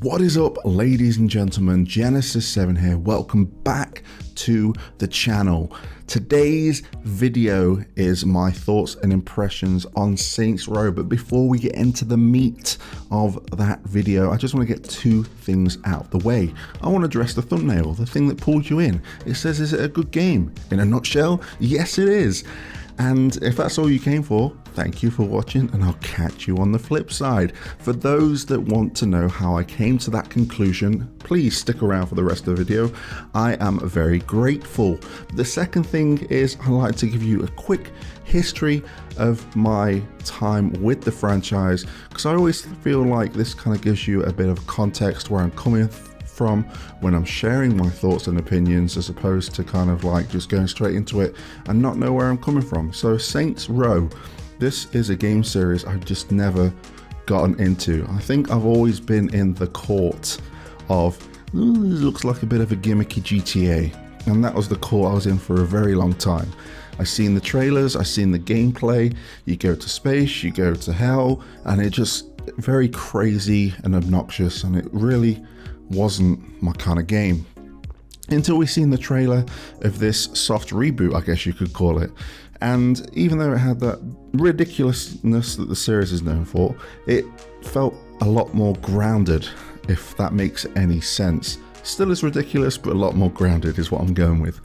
What is up, ladies and gentlemen? Genesis7 here. Welcome back to the channel. Today's video is my thoughts and impressions on Saints Row, but before we get into the meat of that video, I just want to get two things out the way. I want to address the thumbnail, the thing that pulled you in. It says, is it a good game? In a nutshell, yes it is. And if that's all you came for, thank you for watching, and I'll catch you on the flip side. For those that want to know how I came to that conclusion, please stick around for the rest of the video. I am very grateful. The second thing is I'd like to give you a quick history of my time with the franchise, because I always feel like this kind of gives you a bit of context where I'm coming from when I'm sharing my thoughts and opinions, as opposed to kind of like just going straight into it and not know where I'm coming from. So Saints Row, this is a game series I've just never gotten into. I think I've always been in the court of, this looks like a bit of a gimmicky GTA, and that was the court I was in for a very long time. I've seen the trailers, I've seen the gameplay, you go to space, you go to hell, and it just very crazy and obnoxious, and it really wasn't my kind of game until we seen the trailer of this soft reboot, I guess you could call it. And even though it had that ridiculousness that the series is known for, it felt a lot more grounded, if that makes any sense. Still is ridiculous, but a lot more grounded is what I'm going with.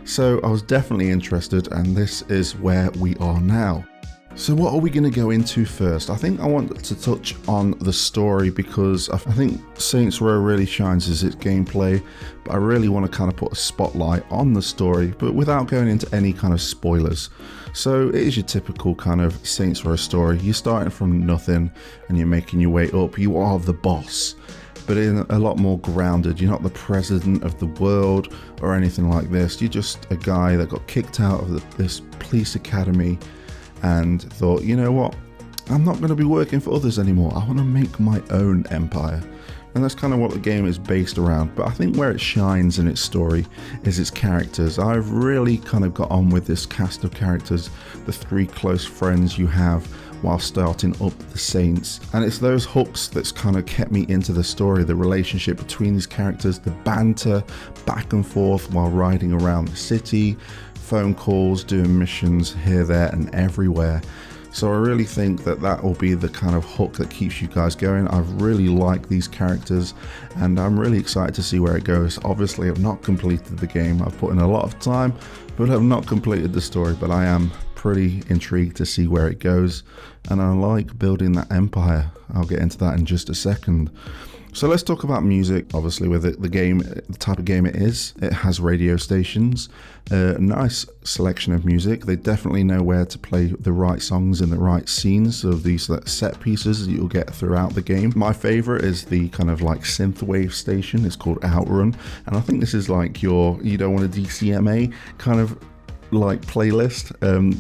So I was definitely interested, and this is where we are now. So what are we going to go into first? I think I want to touch on the story, because I think Saints Row really shines as its gameplay, but I really want to kind of put a spotlight on the story, but without going into any kind of spoilers. So it is your typical kind of Saints Row story. You're starting from nothing and you're making your way up. You are the boss, but in a lot more grounded. You're not the president of the world or anything like this. You're just a guy that got kicked out of this police academy and thought, you know what, I'm not going to be working for others anymore. I want to make my own empire. And that's kind of what the game is based around. But I think where it shines in its story is its characters. I've really kind of got on with this cast of characters, the three close friends you have while starting up the Saints. And it's those hooks that's kind of kept me into the story, the relationship between these characters, the banter back and forth while riding around the city, phone calls, doing missions here, there and everywhere. So I really think that that will be the kind of hook that keeps you guys going. I really like these characters and I'm really excited to see where it goes. Obviously I've not completed the game. I've put in a lot of time, but I've not completed the story, but I am pretty intrigued to see where it goes, and I like building that empire. I'll get into that in just a second. So let's talk about music. Obviously with it, the game, the type of game it is, it has radio stations, a nice selection of music. They definitely know where to play the right songs in the right scenes of these set pieces that you'll get throughout the game. My favorite is the kind of like synthwave station. It's called Outrun, and I think this is like your, you don't want a DCMA kind of like playlist.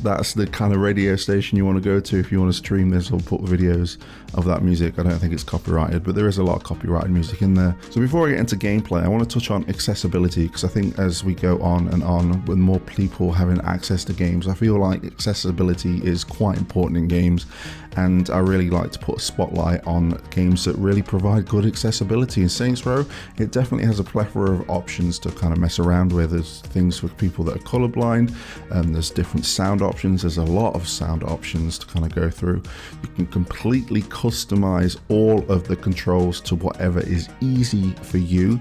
That's the kind of radio station you want to go to if you want to stream this or put videos of that music. I don't think it's copyrighted, but there is a lot of copyrighted music in there. So before I get into gameplay, I want to touch on accessibility, because I think as we go on and on with more people having access to games, I feel like accessibility is quite important in games, and I really like to put a spotlight on games that really provide good accessibility. In Saints Row, it definitely has a plethora of options to kind of mess around with. There's things for people that are colorblind, and there's different sound options. There's a lot of sound options to kind of go through. You can completely customize all of the controls to whatever is easy for you.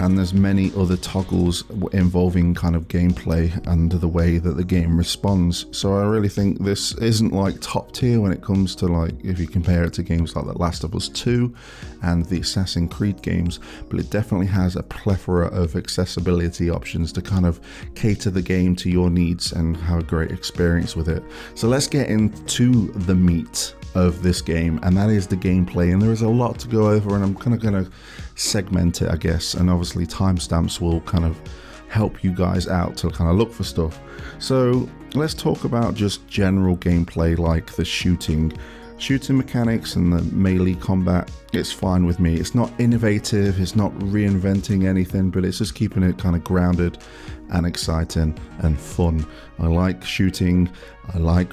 And there's many other toggles involving kind of gameplay and the way that the game responds. So I really think this isn't like top tier when it comes to, like, if you compare it to games like The Last of Us 2 and the Assassin's Creed games, but it definitely has a plethora of accessibility options to kind of cater the game to your needs and have a great experience with it. So let's get into the meat of this game, and that is the gameplay. And there is a lot to go over, and I'm kind of going to segment it, I guess, and obviously timestamps will kind of help you guys out to kind of look for stuff. So let's talk about just general gameplay, like the shooting mechanics and the melee combat. It's fine with me. It's not innovative, it's not reinventing anything, but it's just keeping it kind of grounded and exciting and fun. I like shooting, I like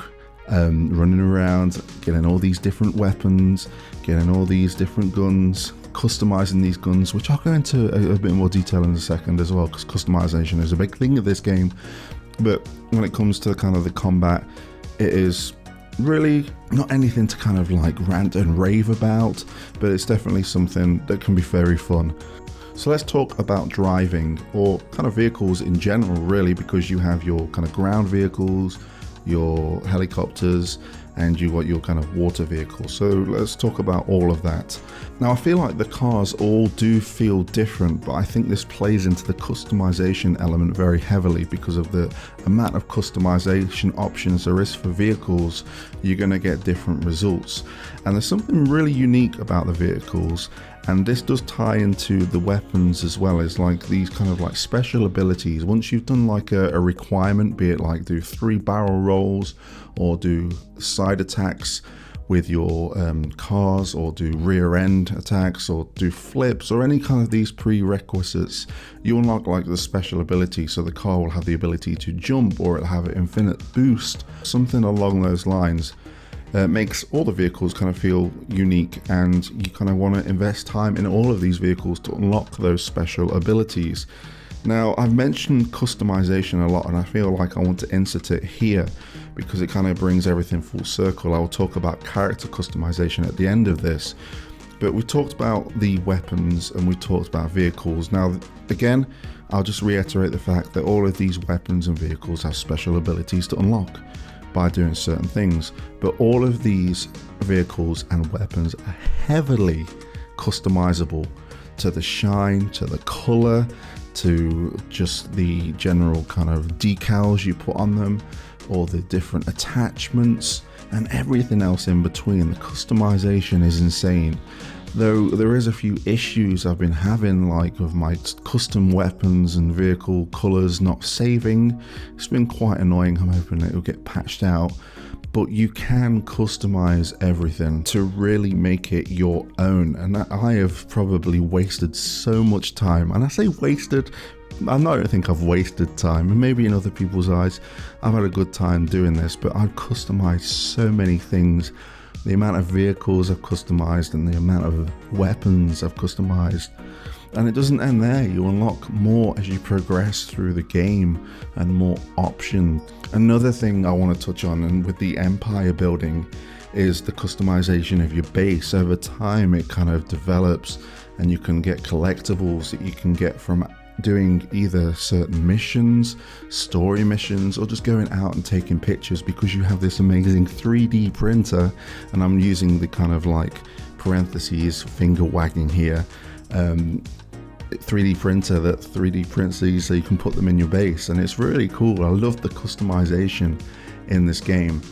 running around, getting all these different weapons, getting all these different guns, customizing these guns, which I'll go into a bit more detail in a second as well, because customization is a big thing of this game. But when it comes to kind of the combat, it is really not anything to kind of like rant and rave about, but it's definitely something that can be very fun. So let's talk about driving, or kind of vehicles in general, really, because you have your kind of ground vehicles, your helicopters, and you got your kind of water vehicles. So let's talk about all of that. Now, I feel like the cars all do feel different, but I think this plays into the customization element very heavily because of the amount of customization options there is for vehicles. You're going to get different results. And there's something really unique about the vehicles, and this does tie into the weapons as well, as like these kind of like special abilities. Once you've done like a requirement, be it like do 3 barrel rolls, or do side attacks with your cars, or do rear end attacks, or do flips, or any kind of these prerequisites, you unlock like the special ability. So the car will have the ability to jump, or it'll have an infinite boost, something along those lines. Makes all the vehicles kind of feel unique, and you kind of want to invest time in all of these vehicles to unlock those special abilities. Now, I've mentioned customization a lot, and I feel like I want to insert it here because it kind of brings everything full circle. I will talk about character customization at the end of this, but we talked about the weapons and we talked about vehicles. Now, again, I'll just reiterate the fact that all of these weapons and vehicles have special abilities to unlock by doing certain things, but all of these vehicles and weapons are heavily customizable to the shine, to the color, to just the general kind of decals you put on them, or the different attachments and everything else in between. The customization is insane. Though there is a few issues I've been having, like with my custom weapons and vehicle colors not saving. It's been quite annoying. I'm hoping it will get patched out. But you can customize everything to really make it your own. And I have probably wasted so much time. And I say wasted, I don't think I've wasted time. And maybe in other people's eyes, I've had a good time doing this. But I've customized so many things. The amount of vehicles I've customized and the amount of weapons I've customized. And it doesn't end there. You unlock more as you progress through the game, and more options. Another thing I want to touch on, and with the empire building, is the customization of your base. Over time it kind of develops, and you can get collectibles that you can get from doing either certain missions, story missions, or just going out and taking pictures, because you have this amazing 3D printer. And I'm using the kind of like parentheses finger wagging here, 3D printer that 3D prints these so you can put them in your base, and it's really cool. I love the customization in this game.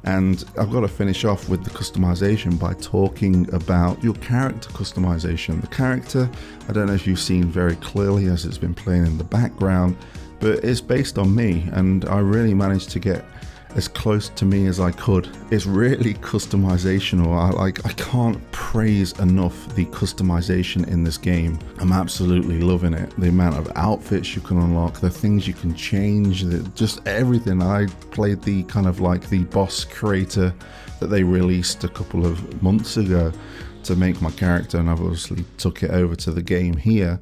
And I've got to finish off with the customization by talking about your character customization. The character, I don't know if you've seen very clearly as it's been playing in the background, but it's based on me, and I really managed to get as close to me as I could. It's really customizational. I can't praise enough the customization in this game. I'm absolutely loving it. The amount of outfits you can unlock, the things you can change, just everything. I played the kind of like the boss creator that they released a couple of months ago to make my character, and I've obviously took it over to the game here.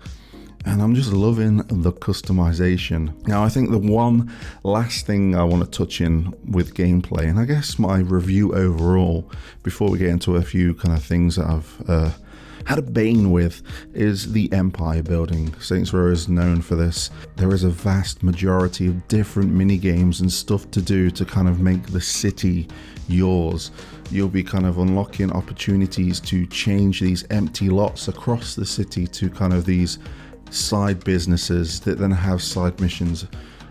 And I'm just loving the customization. Now, I think the one last thing I want to touch in with gameplay, and I guess my review overall, before we get into a few kind of things that I've had a bane with, is the empire building. Saints Row is known for this. There is a vast majority of different mini games and stuff to do to kind of make the city yours. You'll be kind of unlocking opportunities to change these empty lots across the city to kind of these side businesses that then have side missions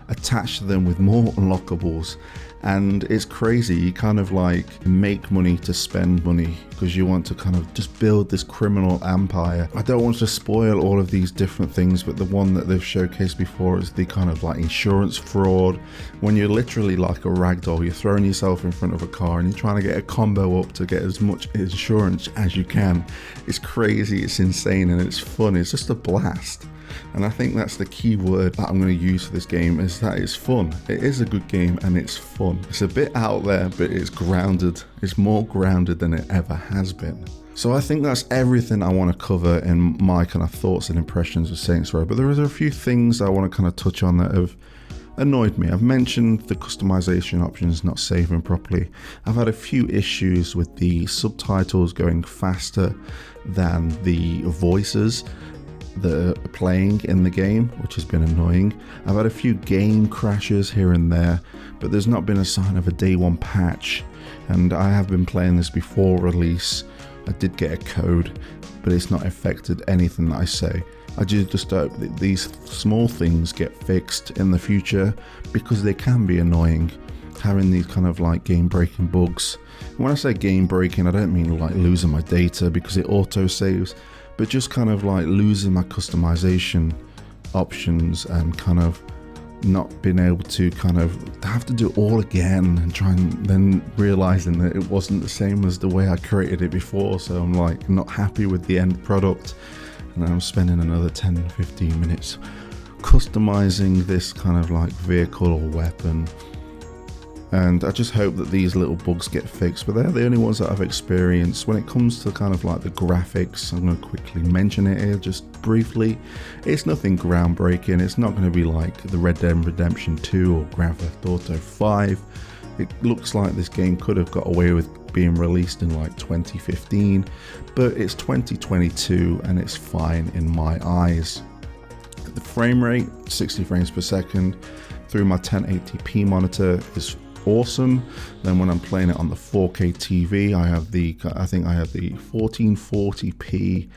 attached to them with more unlockables. And it's crazy. You kind of like make money to spend money because you want to kind of just build this criminal empire. I don't want to spoil all of these different things, but the one that they've showcased before is the kind of like insurance fraud, when you're literally like a ragdoll. You're throwing yourself in front of a car and you're trying to get a combo up to get as much insurance as you can. It's crazy, it's insane, and it's fun. It's just a blast. And I think that's the key word that I'm going to use for this game, is that it's fun. It is a good game and it's fun. It's a bit out there, but it's grounded. It's more grounded than it ever has been. So I think that's everything I want to cover in my kind of thoughts and impressions of Saints Row. But there are a few things I want to kind of touch on that have annoyed me. I've mentioned the customization options not saving properly. I've had a few issues with the subtitles going faster than the voices that are playing in the game, which has been annoying. I've had a few game crashes here and there, but there's not been a sign of a day one patch. And I have been playing this before release. I did get a code, but it's not affected anything that I say. I just hope that these small things get fixed in the future, because they can be annoying, having these kind of like game breaking bugs. And when I say game breaking, I don't mean like losing my data because it auto saves, but just kind of like losing my customization options and kind of not being able to kind of have to do it all again and try and then realizing that it wasn't the same as the way I created it before. So I'm like not happy with the end product, and I'm spending another 10-15 minutes customizing this kind of like vehicle or weapon. And I just hope that these little bugs get fixed, but they're the only ones that I've experienced. When it comes to kind of like the graphics, I'm going to quickly mention it here just briefly. It's nothing groundbreaking. It's not going to be like the Red Dead Redemption 2 or Grand Theft Auto 5. It looks like this game could have got away with being released in like 2015, but it's 2022 and it's fine in my eyes. The frame rate, 60 frames per second through my 1080p monitor is awesome. Then when I'm playing it on the 4K TV, I think I have the 1440p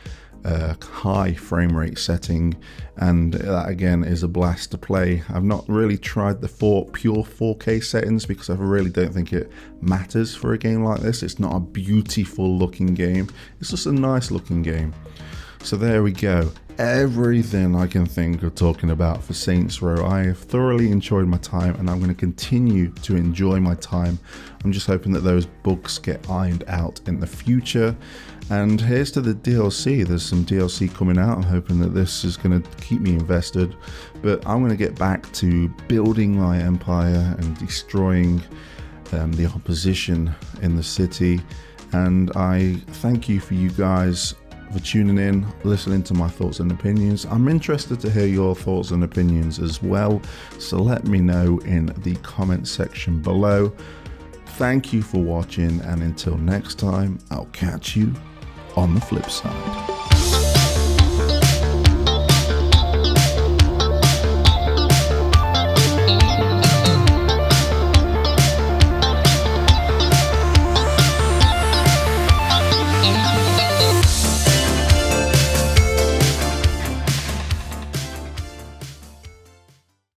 high frame rate setting, and that again is a blast to play. I've not really tried the pure 4K settings because I really don't think it matters for a game like this. It's not a beautiful looking game, it's just a nice looking game. So there we go. Everything I can think of talking about for Saints Row. I have thoroughly enjoyed my time and I'm going to continue to enjoy my time. I'm just hoping that those bugs get ironed out in the future. And here's to the DLC. There's some DLC coming out. I'm hoping that this is going to keep me invested. But I'm going to get back to building my empire and destroying the opposition in the city. And I thank you for you guys for tuning in, listening to my thoughts and opinions. I'm interested to hear your thoughts and opinions as well, so let me know in the comment section below. Thank you for watching, and until next time, I'll catch you on the flip side.